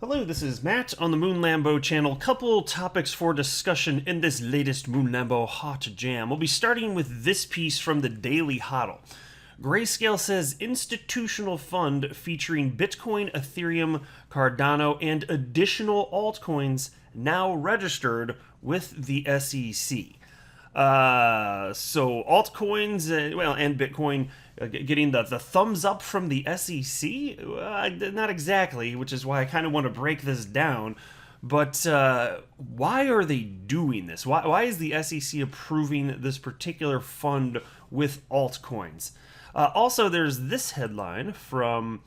Hello, this is Matt on the Moon Lambo channel. Couple topics for discussion in this latest Moon Lambo Hot Jam. We'll be starting with this piece from the Daily Hodl. Grayscale says institutional fund featuring Bitcoin, Ethereum, Cardano, and additional altcoins now registered with the SEC. So altcoins, and Bitcoin getting the thumbs up from the SEC? Not exactly, which is why I kind of want to break this down. But why are they doing this? Why is the SEC approving this particular fund with altcoins? Also, there's this headline from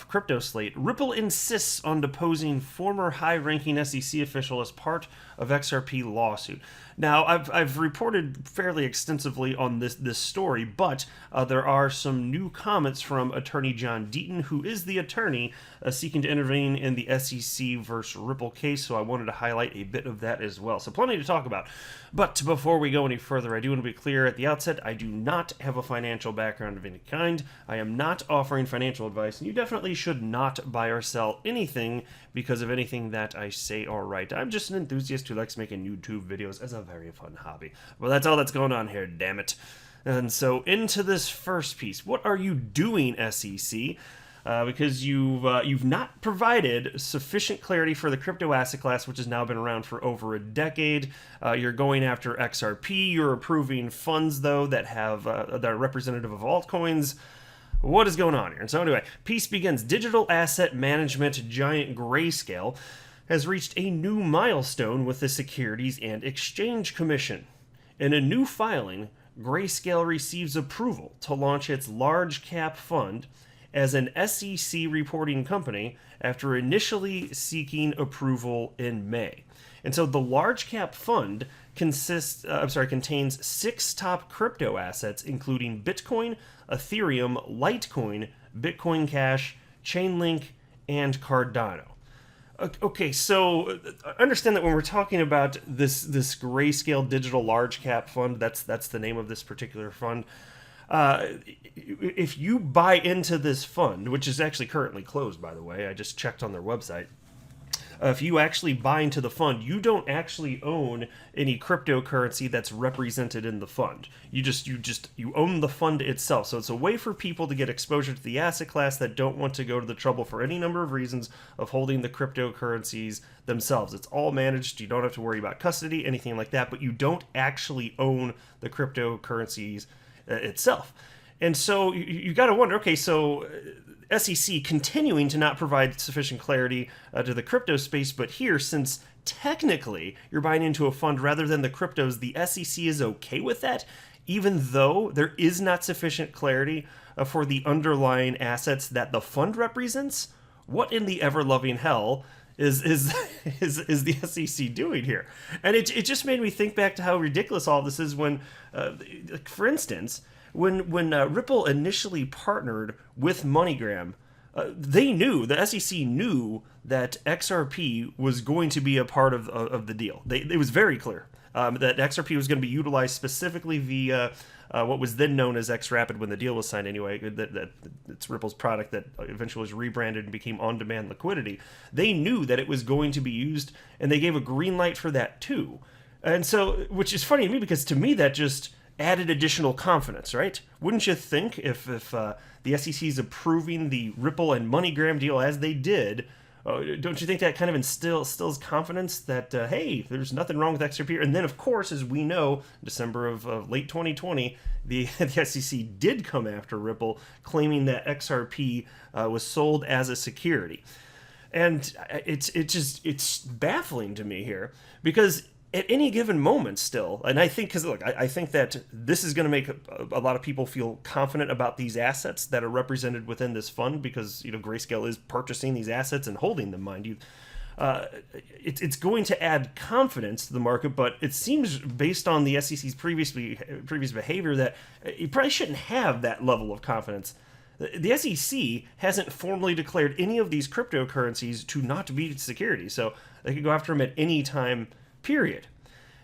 Crypto Slate. Ripple insists on deposing former high-ranking SEC official as part of XRP lawsuit. Now, I've reported fairly extensively on this story, but there are some new comments from Attorney John Deaton, who is the attorney seeking to intervene in the SEC versus Ripple case, so I wanted to highlight a bit of that as well. So plenty to talk about. But before we go any further, I do want to be clear at the outset, I do not have a financial background of any kind. I am not offering financial advice, and you definitely should not buy or sell anything because of anything that I say or write. I'm just an enthusiast who likes making YouTube videos as a very fun hobby. Well, that's all that's going on here, damn it. And so into this first piece. What are you doing, SEC? Because you've not provided sufficient clarity for the crypto asset class, which has now been around for over a decade. You're going after XRP. You're approving funds, though, that are representative of altcoins. What is going on here? And so anyway, piece begins. Digital asset management giant Grayscale has reached a new milestone with the Securities and Exchange Commission. In a new filing, Grayscale receives approval to launch its large cap fund as an SEC reporting company after initially seeking approval in May. And so the large cap fund contains 6 top crypto assets, including Bitcoin, Ethereum, Litecoin, Bitcoin Cash, Chainlink, and Cardano. Okay, so understand that when we're talking about this Grayscale digital large cap fund, that's the name of this particular fund. If you buy into this fund, which is actually currently closed, by the way, I just checked on their website. If you actually buy into the fund, you don't actually own any cryptocurrency that's represented in the fund. You own the fund itself. So it's a way for people to get exposure to the asset class that don't want to go to the trouble for any number of reasons of holding the cryptocurrencies themselves. It's all managed. You don't have to worry about custody, anything like that, but you don't actually own the cryptocurrencies itself. And so you got to wonder, okay, so SEC continuing to not provide sufficient clarity to the crypto space, but here, since technically you're buying into a fund rather than the cryptos, the SEC is okay with that, even though there is not sufficient clarity for the underlying assets that the fund represents. What in the ever-loving hell is the SEC doing here? And it just made me think back to how ridiculous all this is when, for instance, when Ripple initially partnered with MoneyGram, the SEC knew that XRP was going to be a part of the deal. It was very clear that XRP was going to be utilized specifically via what was then known as XRapid when the deal was signed anyway. That it's Ripple's product that eventually was rebranded and became on-demand liquidity. They knew that it was going to be used, and they gave a green light for that too. And so, which is funny to me because to me that just added additional confidence, right? Wouldn't you think if the SEC is approving the Ripple and MoneyGram deal as they did, don't you think that kind of instills confidence that, hey, there's nothing wrong with XRP? And then, of course, as we know, December of late 2020, the SEC did come after Ripple, claiming that XRP was sold as a security. And it's baffling to me here because at any given moment still, and I think I think that this is going to make a lot of people feel confident about these assets that are represented within this fund because, Grayscale is purchasing these assets and holding them, mind you. It's going to add confidence to the market, but it seems based on the SEC's previous behavior that you probably shouldn't have that level of confidence. The SEC hasn't formally declared any of these cryptocurrencies to not be securities, so they could go after them at any time, period.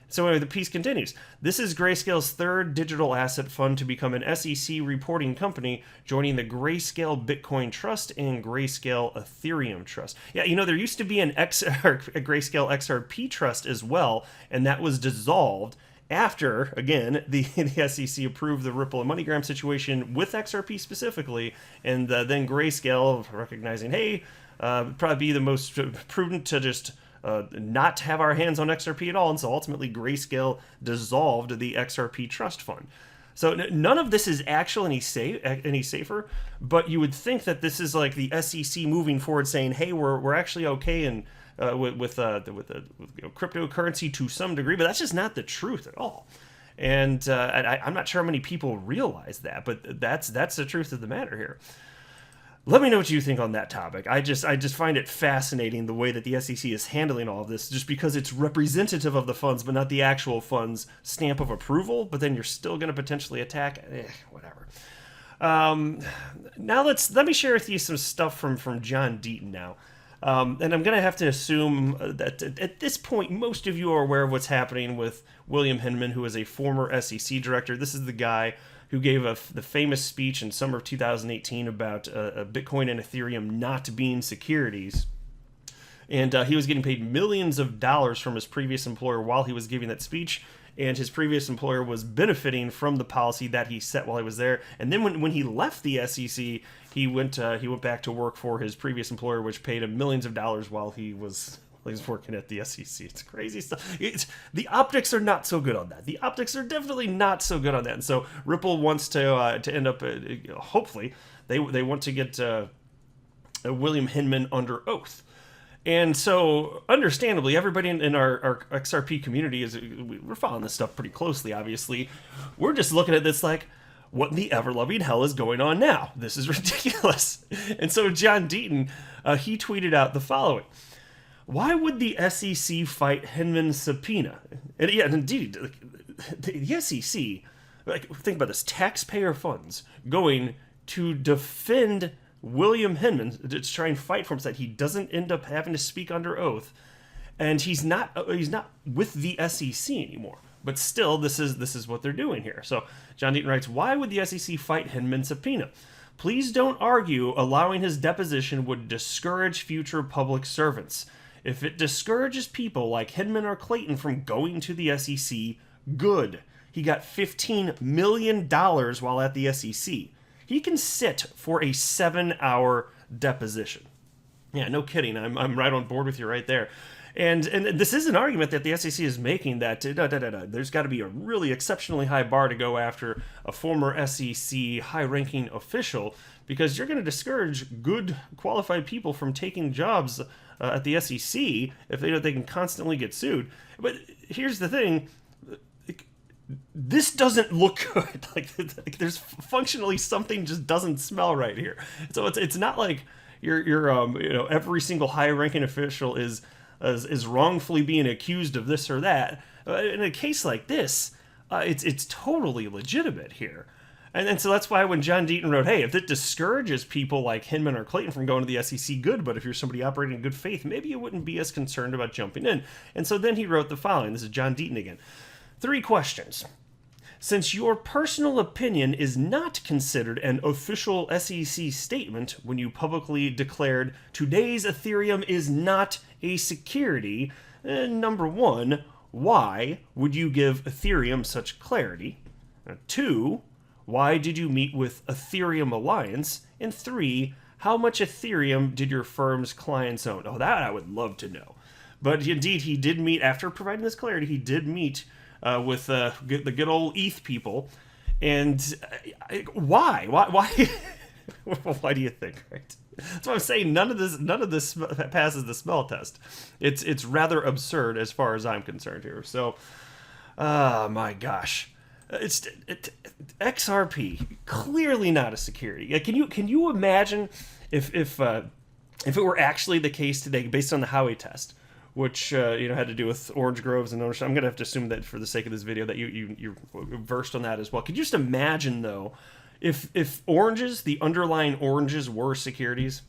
So anyway, the piece continues. This is Grayscale's third digital asset fund to become an SEC reporting company, joining the Grayscale Bitcoin Trust and Grayscale Ethereum Trust. Yeah, there used to be a Grayscale XRP Trust as well, and that was dissolved after, again, the SEC approved the Ripple and MoneyGram situation with XRP specifically, and then Grayscale, recognizing, hey, probably be the most prudent to just not have our hands on XRP at all, and so ultimately Grayscale dissolved the XRP trust fund. So none of this is actually any safer, but you would think that this is like the SEC moving forward, saying, "Hey, we're actually okay and with cryptocurrency to some degree," but that's just not the truth at all. And I'm not sure how many people realize that, but that's the truth of the matter here. Let me know what you think on that topic. I just find it fascinating the way that the SEC is handling all of this, just because it's representative of the funds, but not the actual funds stamp of approval. But then you're still going to potentially attack. Whatever. Now let me share with you some stuff from John Deaton now. And I'm going to have to assume that at this point, most of you are aware of what's happening with William Hinman, who is a former SEC director. This is the guy who gave the famous speech in summer of 2018 about Bitcoin and Ethereum not being securities. And he was getting paid millions of dollars from his previous employer while he was giving that speech. And his previous employer was benefiting from the policy that he set while he was there. And then when he left the SEC, he went back to work for his previous employer, which paid him millions of dollars while he was working at the SEC. It's crazy stuff. The optics are not so good on that. The optics are definitely not so good on that. And so Ripple wants to end up, hopefully, they want to get William Hinman under oath. And so, understandably, everybody in our XRP community we're following this stuff pretty closely, obviously. We're just looking at this like, what in the ever-loving hell is going on now? This is ridiculous. And so John Deaton, he tweeted out the following. Why would the SEC fight Hinman's subpoena? And yeah, indeed, the SEC, think about this, taxpayer funds going to defend William Hinman to try and fight for him so that he doesn't end up having to speak under oath, and he's not with the SEC anymore. But still, this is what they're doing here. So John Deaton writes, why would the SEC fight Hinman's subpoena? Please don't argue allowing his deposition would discourage future public servants. If it discourages people like Hinman or Clayton from going to the SEC, good. He got $15 million while at the SEC. He can sit for a 7-hour deposition. Yeah, no kidding. I'm right on board with you right there. And this is an argument that the SEC is making that there's got to be a really exceptionally high bar to go after a former SEC high-ranking official, because you're going to discourage good, qualified people from taking jobs at the SEC if they know they can constantly get sued. But here's the thing. This doesn't look good. Like there's functionally something just doesn't smell right here. So it's not like you're every single high-ranking official is wrongfully being accused of this or that. In a case like this, it's totally legitimate here. And so that's why when John Deaton wrote, hey, if it discourages people like Hinman or Clayton from going to the SEC, good, but if you're somebody operating in good faith, maybe you wouldn't be as concerned about jumping in. And so then he wrote the following. This is John Deaton again. 3 questions. Since your personal opinion is not considered an official SEC statement when you publicly declared today's Ethereum is not a security, number 1, why would you give Ethereum such clarity? 2, why did you meet with Ethereum Alliance? And 3, how much Ethereum did your firm's clients own? Oh, that I would love to know. But indeed, he did meet, after providing this clarity, he did meet with the good old ETH people. And why? Why do you think, right? That's what I'm saying. None of this passes the smell test. It's rather absurd as far as I'm concerned here. So, my gosh. XRP, clearly not a security. Can you imagine if it were actually the case today, based on the Howey test, which had to do with orange groves and ownership? I'm gonna have to assume that for the sake of this video that you're versed on that as well. Could you just imagine though, if oranges, the underlying oranges, were securities,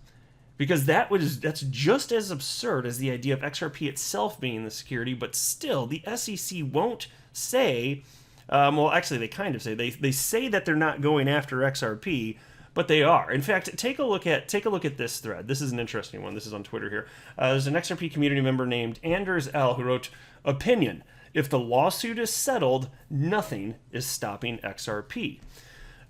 because that's just as absurd as the idea of XRP itself being the security. But still, the SEC won't say. Well, actually, they kind of say they say that they're not going after XRP, but they are. In fact, take a look at this thread. This is an interesting one. This is on Twitter here. There's an XRP community member named Anders L who wrote, "Opinion: if the lawsuit is settled, nothing is stopping XRP."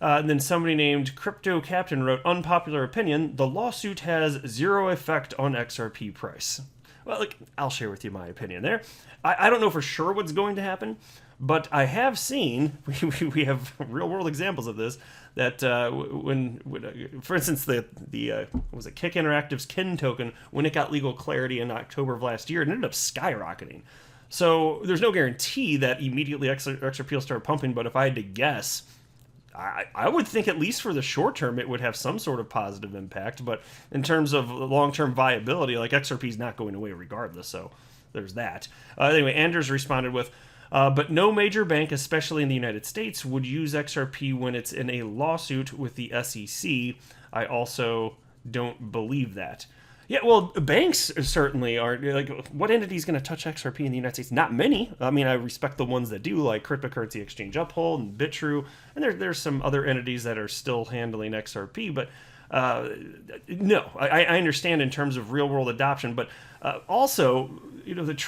And then somebody named Crypto Captain wrote, "Unpopular opinion: the lawsuit has zero effect on XRP price." Well, look, I'll share with you my opinion there. I don't know for sure what's going to happen, but I have seen, we have real world examples of this, that when for instance, the was it Kick Interactive's Kin token, when it got legal clarity in October of last year, it ended up skyrocketing. So there's no guarantee that immediately XRP will start pumping, but if I had to guess, I would think at least for the short term it would have some sort of positive impact, but in terms of long-term viability, like XRP is not going away regardless, so there's that. Anyway, Anders responded with, but no major bank, especially in the United States, would use XRP when it's in a lawsuit with the SEC. I also don't believe that. Yeah, well, banks certainly are. Like, what entity is going to touch XRP in the United States? Not many. I mean, I respect the ones that do, like Cryptocurrency Exchange Uphold and BitTrue, and there's some other entities that are still handling XRP. But no, I understand in terms of real-world adoption, but also,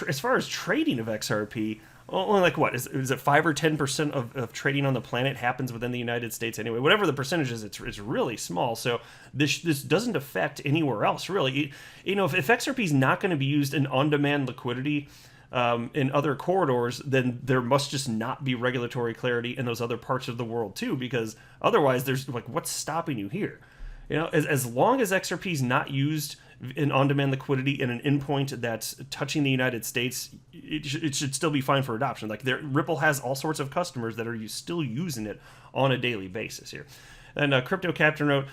as far as trading of XRP, only like what is it 5 or 10% of trading on the planet happens within the United States anyway. Whatever the percentage is, it's really small. So this doesn't affect anywhere else really. If XRP is not going to be used in on-demand liquidity in other corridors, then there must just not be regulatory clarity in those other parts of the world too. Because otherwise, there's like, what's stopping you here? As long as XRP is not used in on-demand liquidity in an endpoint that's touching the United States, it should still be fine for adoption. Like Ripple has all sorts of customers that are still using it on a daily basis here. And Crypto Captain wrote,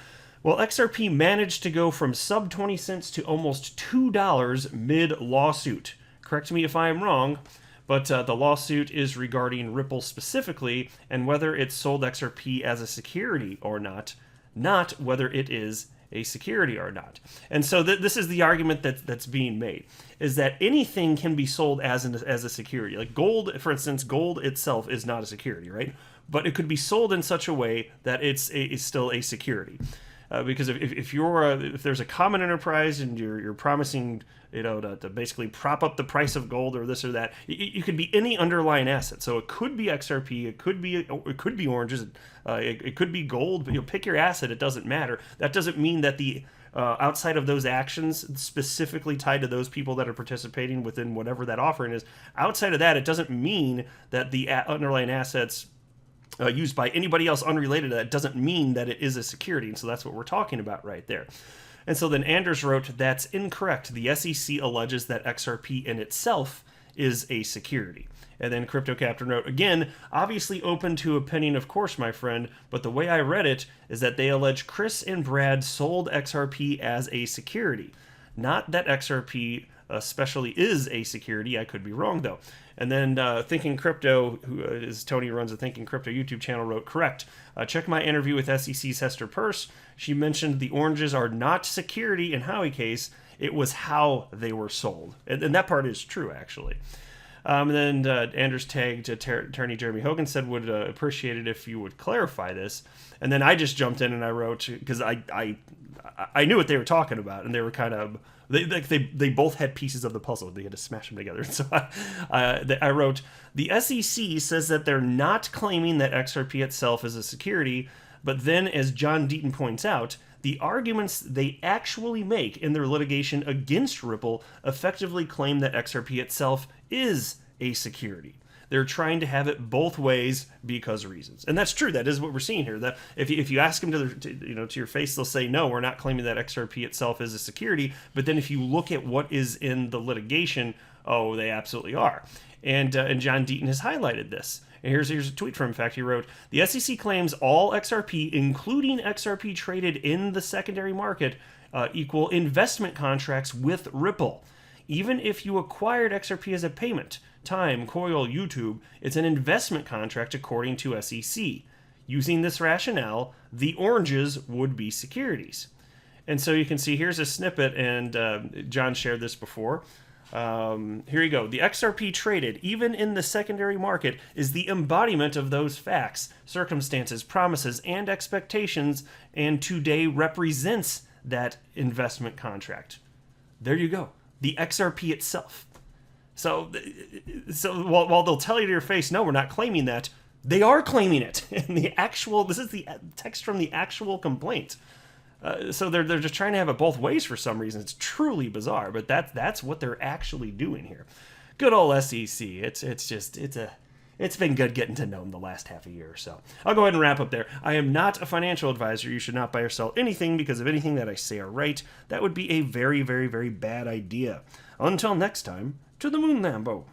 well, XRP managed to go from sub 20 cents to almost $2 mid-lawsuit. Correct me if I am wrong, but the lawsuit is regarding Ripple specifically and whether it sold XRP as a security or not whether it is a security or not. And so this is the argument that's being made, is that anything can be sold as a security. Like gold, for instance, gold itself is not a security, right? But it could be sold in such a way that it's still a security. Because if there's a common enterprise and you're promising to basically prop up the price of gold or this or that, you could be any underlying asset. So it could be XRP, it could be oranges, it could be gold. But pick your asset; it doesn't matter. That doesn't mean that the outside of those actions specifically tied to those people that are participating within whatever that offering is. Outside of that, it doesn't mean that the underlying assets used by anybody else unrelated to that doesn't mean that it is a security. And so that's what we're talking about right there. And so then Anders wrote, that's incorrect. The SEC alleges that XRP in itself is a security. And then Crypto Captain wrote, again, obviously open to opinion, of course, my friend, but the way I read it is that they allege Chris and Brad sold XRP as a security. Not that XRP especially is a security. I could be wrong, though. And then Thinking Crypto, who is Tony, runs a Thinking Crypto YouTube channel, wrote, correct. Check my interview with SEC's Hester Peirce. She mentioned the oranges are not security in Howie case. It was how they were sold. And that part is true, actually. And then Anders tagged Attorney Jeremy Hogan, said, would appreciate it if you would clarify this. And then I just jumped in and I wrote, because I knew what they were talking about, and they were kind of... They both had pieces of the puzzle. They had to smash them together. So I wrote, the SEC says that they're not claiming that XRP itself is a security, but then, as John Deaton points out, the arguments they actually make in their litigation against Ripple effectively claim that XRP itself is a security. They're trying to have it both ways because of reasons. And that's true. That is what we're seeing here. That if you ask them to your face, they'll say, no, we're not claiming that XRP itself is a security. But then if you look at what is in the litigation, oh, they absolutely are. And John Deaton has highlighted this. And here's a tweet from him. In fact, he wrote, the SEC claims all XRP, including XRP traded in the secondary market, equal investment contracts with Ripple. Even if you acquired XRP as a payment, Time, Coil, YouTube, it's an investment contract according to SEC. Using this rationale, the oranges would be securities. And so you can see here's a snippet, and John shared this before. Here you go. The XRP traded, even in the secondary market, is the embodiment of those facts, circumstances, promises, and expectations, and today represents that investment contract. There you go. The XRP itself. So while they'll tell you to your face, no, we're not claiming that, they are claiming it. And this is the text from the actual complaint. So they're just trying to have it both ways for some reason. It's truly bizarre, but that's what they're actually doing here. Good old SEC. It's been good getting to know them the last half a year or so. I'll go ahead and wrap up there. I am not a financial advisor. You should not buy or sell anything because of anything that I say or write. That would be a very, very, very bad idea. Until next time, to the moon, Lambo.